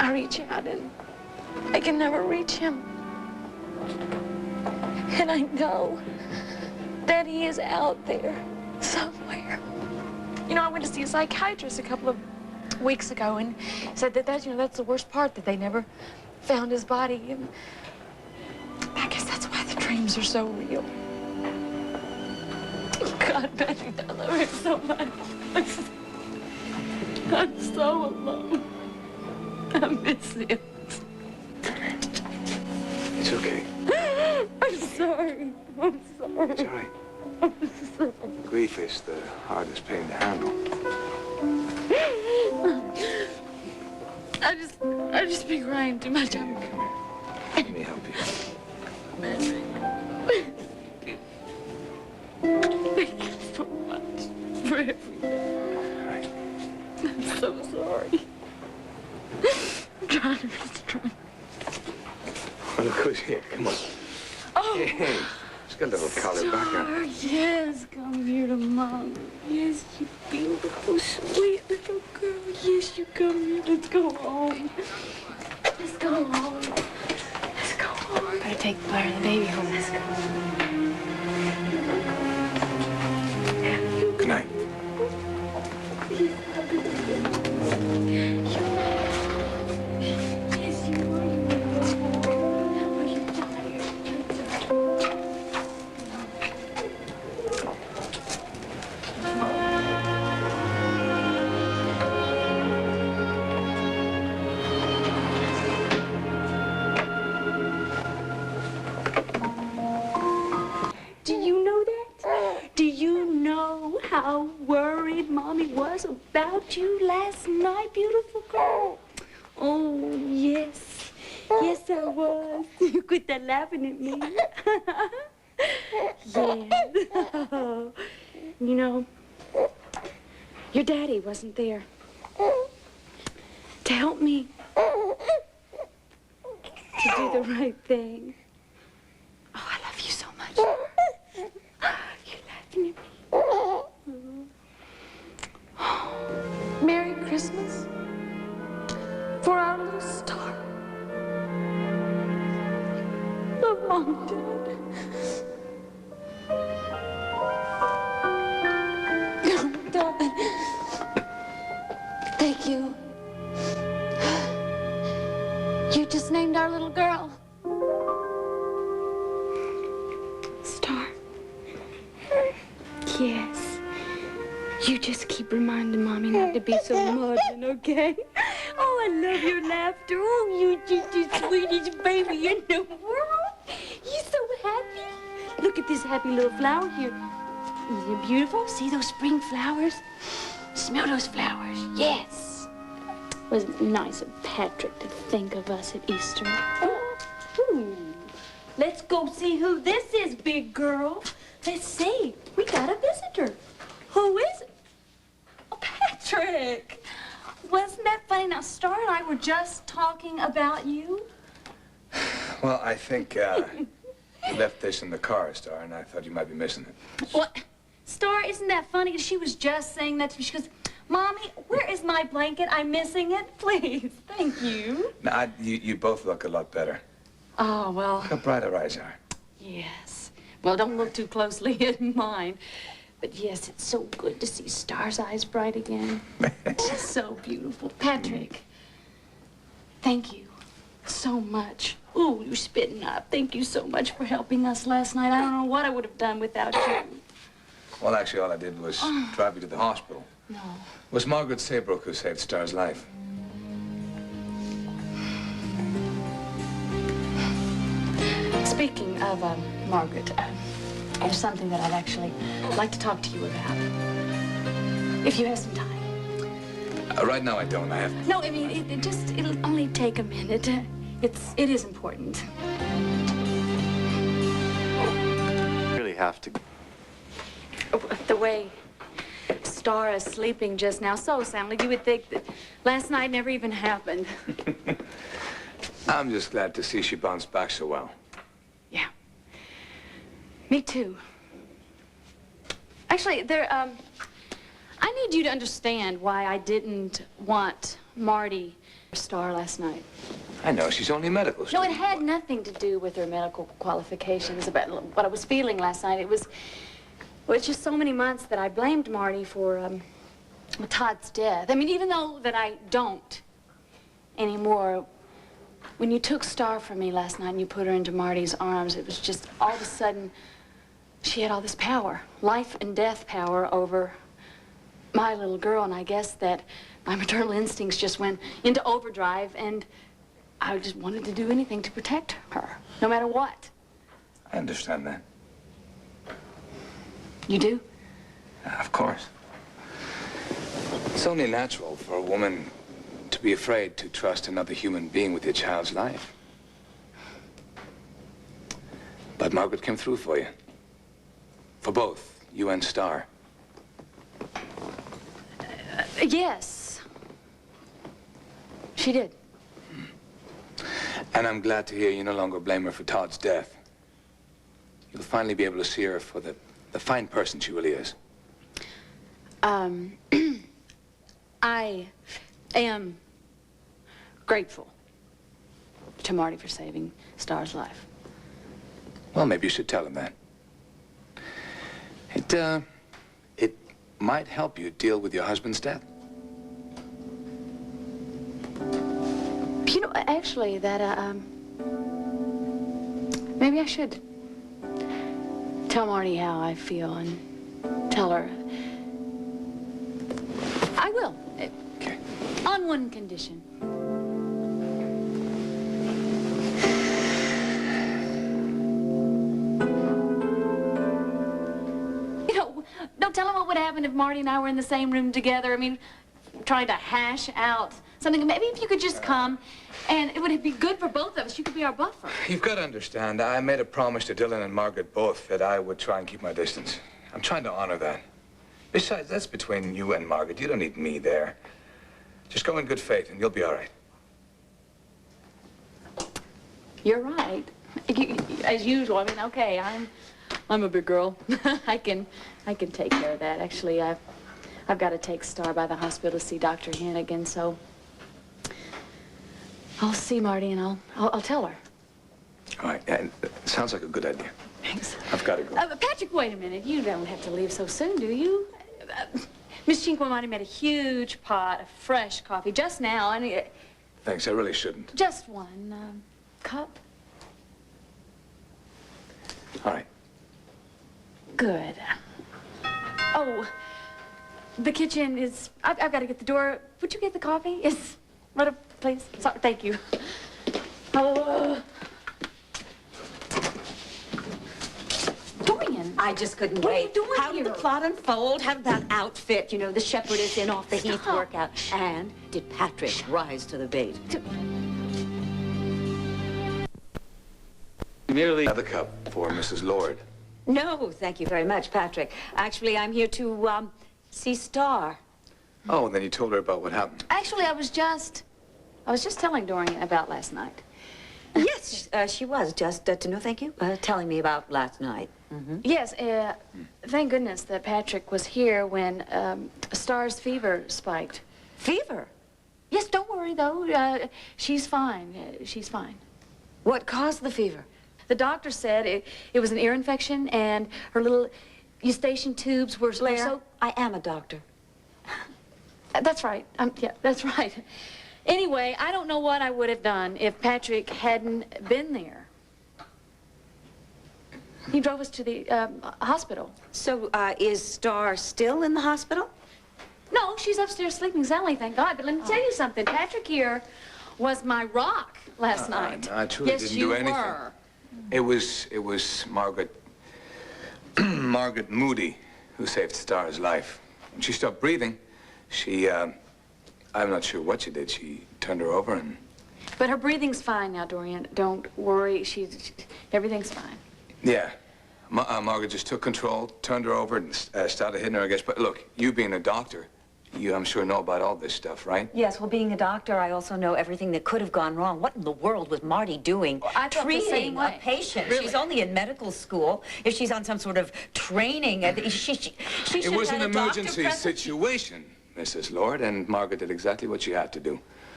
I reach out and I can never reach him. And I know that he is out there somewhere. You know, I went to see a psychiatrist a couple of weeks ago and said that that's the worst part, that they never found his body. And I guess that's why the dreams are so real. God, Patrick, I love him so much. I'm so alone. I miss him. It's okay. I'm sorry. I'm sorry. It's all right. I'm sorry. Grief is the hardest pain to handle. I've just been crying too much. Come here. Let me help you. Patrick. Thank you so much for everything. Right. I'm so sorry. I'm trying to restrain. Oh, look who's here. Come on. Oh. Hey, she's got a little collar back Starr, on. yes, come here to Mom. Yes, you beautiful, sweet little girl. Yes, you come here. Let's go home. Let's go home. Let's go home. Better take Blair and the baby home. Let's go. Good night. How worried Mommy was about you last night, beautiful girl. Oh, yes. Yes, I was. You quit that laughing at me. Yes. You know, your daddy wasn't there to help me to do the right thing. Oh, I love you so much. You're laughing at me. Merry Christmas for our little Starr. Love, Mom, Dad. Oh, Todd. Thank you. You just named our little girl. Starr. Yes. You just keep reminding Mommy not to be so maudlin, okay? Oh, I love your laughter. Oh, you're just the sweetest baby in the world. You're so happy. Look at this happy little flower here. Isn't it beautiful? See those spring flowers? Smell those flowers. Yes. Wasn't it nice of Patrick to think of us at Easter? Ooh. Let's go see who this is, big girl. Let's see. We got a visitor. Who is it? Oh, Patrick. Wasn't that funny? Now, Starr and I were just talking about you. Well, I think you left this in the car, Starr, and I thought you might be missing it. What? Starr, isn't that funny? She was just saying that to me. She goes, Mommy, where is my blanket? I'm missing it. Please. Thank you. No, you both look a lot better. Oh, well. Look how bright her eyes are. Yes. Well, don't look too closely at mine. But yes, it's so good to see Starr's eyes bright again. She's so beautiful. Patrick, thank you so much. Ooh, you're spitting up. Thank you so much for helping us last night. I don't know what I would have done without you. Well, actually, all I did was drive you to the hospital. No. It was Margaret Saybrook who saved Starr's life. Speaking of Margaret, there's something that I'd actually like to talk to you about. If you have some time. Right now, I don't. I have... No, I mean, it'll only take a minute. It is important. Really have to. The way Starr is sleeping just now so soundly, you would think that last night never even happened. I'm just glad to see she bounced back so well. Yeah. Me too. Actually, I need you to understand why I didn't want Marty Starr last night. I know, she's only a medical No, student. it had nothing to do with her medical qualifications, about what I was feeling last night. It was, well, it's just so many months that I blamed Marty for Todd's death. I mean, even though that I don't anymore, when you took Starr from me last night and you put her into Marty's arms, it was just all of a sudden, she had all this power, life and death power over my little girl, and I guess that my maternal instincts just went into overdrive, and I just wanted to do anything to protect her, no matter what. I understand that. You do? Of course. It's only natural for a woman to be afraid to trust another human being with your child's life. But Margaret came through for you. For both, you and Starr. Yes. She did. And I'm glad to hear you no longer blame her for Todd's death. You'll finally be able to see her for the fine person she really is. I am grateful to Marty for saving Starr's life. Well, maybe you should tell him that. It might help you deal with your husband's death. You know, actually, that, maybe I should tell Marty how I feel and tell her. I will. Okay. On one condition. You know, don't tell him what would happen if Marty and I were in the same room together. I mean, trying to hash out something. Maybe if you could just come, and it would be good for both of us. You could be our buffer. You've got to understand, I made a promise to Dylan and Margaret both that I would try and keep my distance. I'm trying to honor that. Besides, that's between you and Margaret. You don't need me there. Just go in good faith, and you'll be all right. You're right. As usual. I mean, okay, I'm a big girl. I can take care of that. Actually, I've got to take Starr by the hospital to see Dr. Hannigan, so I'll see Marty and I'll tell her. All right, yeah, sounds like a good idea. Thanks. I've got to go. Patrick, wait a minute. You don't have to leave so soon, do you? Miss Cinquemani made a huge pot of fresh coffee just now, and Thanks, I really shouldn't. just one cup. All right. Good. Oh, the kitchen is... I've got to get the door. Would you get the coffee? Right up, please. Sorry, thank you. Oh. Dorian. I just couldn't What are you wait. doing How here? did the plot unfold? How did that outfit, you know, the shepherdess in off the Heath Stop. workout? And did Patrick rise to the bait? Merely another cup for Mrs. Lord. No, thank you very much, Patrick. Actually, I'm here to see Starr. Oh, then you told her about what happened. Actually, I was just telling Dorian about last night. Yes, she was just no, thank you, telling me about last night. Yes, thank goodness that Patrick was here when Starr's fever spiked. Fever? Yes, don't worry, though. She's fine. She's fine. What caused the fever? The doctor said it was an ear infection, and her little eustachian tubes were Blair, so... I am a doctor. That's right. Yeah, that's right. Anyway, I don't know what I would have done if Patrick hadn't been there. He drove us to the hospital. So, is Starr still in the hospital? No, she's upstairs sleeping soundly, thank God. But let me tell you something. Patrick here was my rock last night. I truly yes, didn't you do anything. were. It was Margaret, Margaret Moody who saved Starr's life. When she stopped breathing, she, I'm not sure what she did. She turned her over and... But her breathing's fine now, Dorian. Don't worry. Everything's fine. Yeah. Margaret just took control, turned her over, and started hitting her, I guess. But look, you being a doctor, you, I'm sure, know about all this stuff, right? Yes, well, being a doctor, I also know everything that could have gone wrong. What in the world was Marty doing? Well, I felt the same Treating way. a patient. Really? She's only in medical school. If she's on some sort of training, she should It was have an had a doctor emergency present. situation, Mrs. Lord, and Margaret did exactly what she had to do.